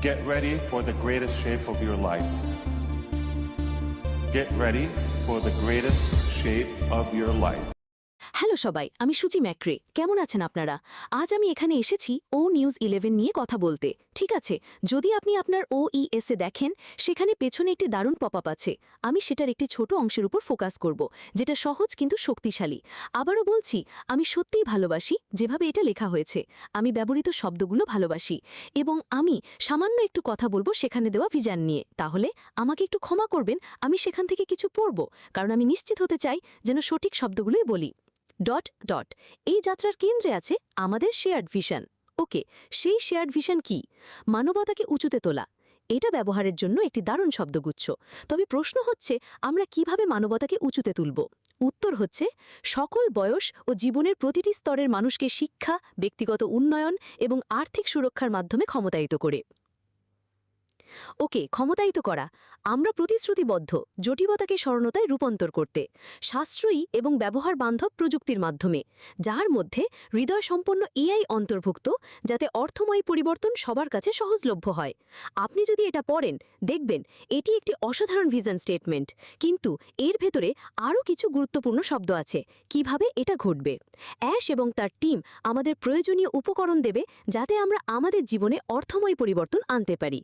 Get ready for the greatest shape of your life. Get ready for the greatest shape of your life. Hello সবাই, আমি সুচি ম্যাক্রে। কেমন আছেন আপনারা? আজ আমি এখানে এসেছি ও নিউজ 11 নিয়ে কথা বলতে। ঠিক আছে, যদি আপনি আপনার OES এ দেখেন, সেখানে পেছনে একটি দারুণ পপআপ আছে। আমি সেটার একটি ছোট অংশের উপর ফোকাস করব, যেটা সহজ কিন্তু শক্তিশালী। আবারও বলছি, আমি সত্যিই ভালোবাসি যেভাবে এটা লেখা হয়েছে। আমি ব্যবহৃত শব্দগুলো ভালোবাসি এবং আমি সামান্য একটু কথা বলবো সেখানে দেওয়া ভিজান নিয়ে। তাহলে আমাকে একটু ক্ষমা করবেন, আমি সেখান থেকে কিছু পড়ব, কারণ আমি নিশ্চিত হতে চাই যেন সঠিক শব্দগুলোই বলি। ডট ডট এই যাত্রার কেন্দ্রে আছে আমাদের শেয়ার্ড ভিশন। ওকে, সেই শেয়ার্ড ভিশন কি? মানবতাকে উঁচুতে তোলা। এটা ব্যবহারের জন্য একটি দারুণ শব্দগুচ্ছ। তবে প্রশ্ন হচ্ছে, আমরা কিভাবে মানবতাকে উঁচুতে তুলব? উত্তর হচ্ছে, সকল বয়স ও জীবনের প্রতিটি স্তরের মানুষকে শিক্ষা, ব্যক্তিগত উন্নয়ন এবং আর্থিক সুরক্ষার মাধ্যমে ক্ষমতায়িত করে। ওকে, ক্ষমতায়িত করা। আমরা প্রতিশ্রুতিবদ্ধ জটিলতাকে স্মরণতায় রূপান্তর করতে, সাশ্রয়ী এবং ব্যবহার বান্ধব প্রযুক্তির মাধ্যমে, যার মধ্যে হৃদয়সম্পন্ন AI অন্তর্ভুক্ত, যাতে অর্থময় পরিবর্তন সবার কাছে সহজলভ্য হয়। আপনি যদি এটা পড়েন, দেখবেন এটি একটি অসাধারণ ভিশন স্টেটমেন্ট, কিন্তু এর ভেতরে আরও কিছু গুরুত্বপূর্ণ শব্দ আছে। কিভাবে এটা ঘটবে? অ্যাশ এবং তার টিম আমাদের প্রয়োজনীয় উপকরণ দেবে, যাতে আমরা আমাদের জীবনে অর্থময় পরিবর্তন আনতে পারি।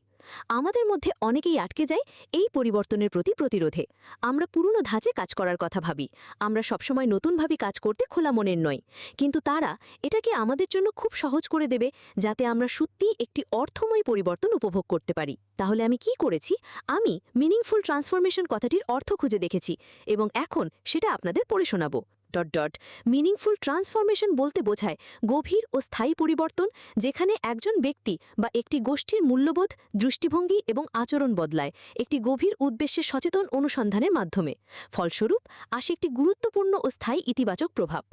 আমাদের মধ্যে অনেকেই আটকে যায় এই পরিবর্তনের প্রতি প্রতিরোধে। আমরা পুরনো ধাঁচে কাজ করার কথা ভাবি, আমরা সবসময় নতুনভাবে কাজ করতে খোলা মনের নই, কিন্তু তারা এটাকে আমাদের জন্য খুব সহজ করে দেবে, যাতে আমরা সত্যিই একটি অর্থময় পরিবর্তন উপভোগ করতে পারি। তাহলে আমি কি করেছি? আমি মিনিংফুল ট্রান্সফরমেশন কথাটির অর্থ খুঁজে দেখেছি এবং এখন সেটা আপনাদের পড়ে শোনাবো। ডট ডট মিনিংফুল ট্রান্সফরমেশন বলতে বোঝায় গভীর ও স্থায়ী পরিবর্তন, যেখানে একজন ব্যক্তি বা একটি গোষ্ঠীর মূল্যবোধ, দৃষ্টিভঙ্গি এবং আচরণ বদলায় একটি গভীর উদ্দেশ্যে সচেতন অনুসন্ধানের মাধ্যমে। ফলস্বরূপ আসে একটি গুরুত্বপূর্ণ ও স্থায়ী ইতিবাচক প্রভাব।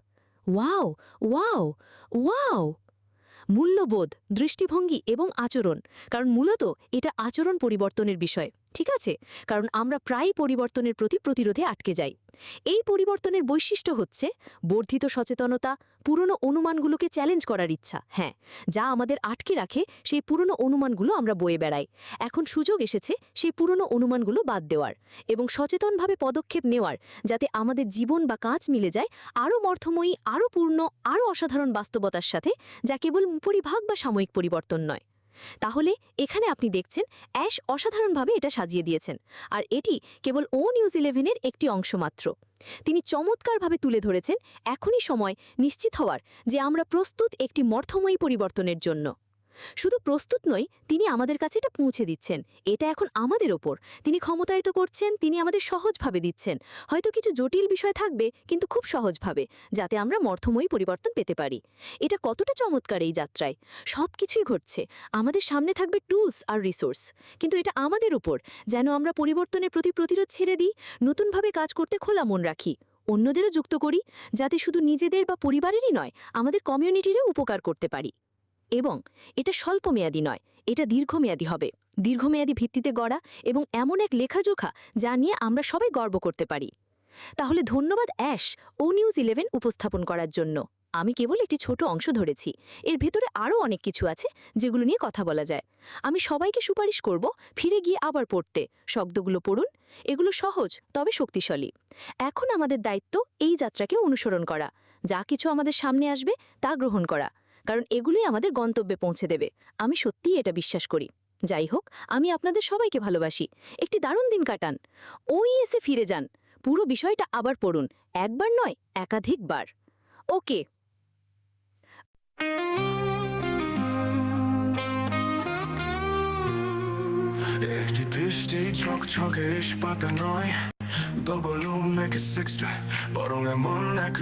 Wow wow wow! মূল্যবোধ, দৃষ্টিভঙ্গি এবং আচরণ, কারণ মূলত এটা আচরণ পরিবর্তনের বিষয়। ঠিক আছে, কারণ আমরা প্রায়ই পরিবর্তনের প্রতি প্রতিরোধে আটকে যাই। এই পরিবর্তনের বৈশিষ্ট্য হচ্ছে বর্ধিত সচেতনতা, পুরনো অনুমানগুলোকে চ্যালেঞ্জ করার ইচ্ছা। হ্যাঁ, যা আমাদের আটকে রাখে সেই পুরনো অনুমানগুলো আমরা বয়ে বেড়াই। এখন সুযোগ এসেছে সেই পুরনো অনুমানগুলো বাদ দেওয়ার এবং সচেতনভাবে পদক্ষেপ নেওয়ার, যাতে আমাদের জীবন বা কাজ মিলে যায় আরও অর্থময়ী, আরও পূর্ণ, আরও অসাধারণ বাস্তবতার সাথে, যা কেবল পরিভাগ বা সাময়িক পরিবর্তন নয়। তাহলে এখানে আপনি দেখছেন অ্যাশ অসাধারণভাবে এটা সাজিয়ে দিয়েছেন, আর এটি কেবল ও নিউজ 11-এর একটি অংশ মাত্র। তিনি চমৎকারভাবে তুলে ধরেছেন এখনই সময় নিশ্চিত হওয়ার যে আমরা প্রস্তুত একটি মর্থময়ী পরিবর্তনের জন্য। শুধু প্রস্তুত নই, তিনি আমাদের কাছে এটা পৌঁছে দিচ্ছেন। এটা এখন আমাদের ওপর। তিনি ক্ষমতায়িত করছেন, তিনি আমাদের সহজভাবে দিচ্ছেন। হয়তো কিছু জটিল বিষয় থাকবে, কিন্তু খুব সহজভাবে, যাতে আমরা মর্থময়ী পরিবর্তন পেতে পারি। এটা কতটা চমৎকার এই যাত্রায়! সব কিছুই ঘটছে, আমাদের সামনে থাকবে টুলস আর রিসোর্স, কিন্তু এটা আমাদের উপর যেন আমরা পরিবর্তনের প্রতি প্রতিরোধ ছেড়ে দিই, নতুনভাবে কাজ করতে খোলা মন রাখি, অন্যদেরও যুক্ত করি, যাতে শুধু নিজেদের বা পরিবারেরই নয়, আমাদের কমিউনিটিরও উপকার করতে পারি। এবং এটা স্বল্পমেয়াদী নয়, এটা দীর্ঘমেয়াদী হবে, দীর্ঘমেয়াদী ভিত্তিতে গড়া এবং এমন এক লেখাজোখা যা নিয়ে আমরা সবাই গর্ব করতে পারি। তাহলে ধন্যবাদ অ্যাশ ও নিউজ 11 উপস্থাপন করার জন্য। আমি কেবল একটি ছোট অংশ ধরেছি, এর ভেতরে আরও অনেক কিছু আছে যেগুলো নিয়ে কথা বলা যায়। আমি সবাইকে সুপারিশ করব ফিরে গিয়ে আবার পড়তে। শব্দগুলো পড়ুন, এগুলো সহজ তবে শক্তিশালী। এখন আমাদের দায়িত্ব এই যাত্রাকে অনুসরণ করা, যা কিছু আমাদের সামনে আসবে তা গ্রহণ করা, কারণ এগুলোই আমাদের গন্তব্যে পৌঁছে দেবে। আমি সত্যিই এটা বিশ্বাস করি। যাই হোক, আমি আপনাদের সবাইকে ভালোবাসি। একটি দারুণ দিন কাটান, OES-এ ফিরে যান, পুরো বিষয়টা আবার পড়ুন, একবার নয়, একাধিকবার। ওকে। একটি দৃষ্টি ঝকঝকে ইস্পাতা নয়, ডবল মেকে সিক্সটা, বরং এমন এক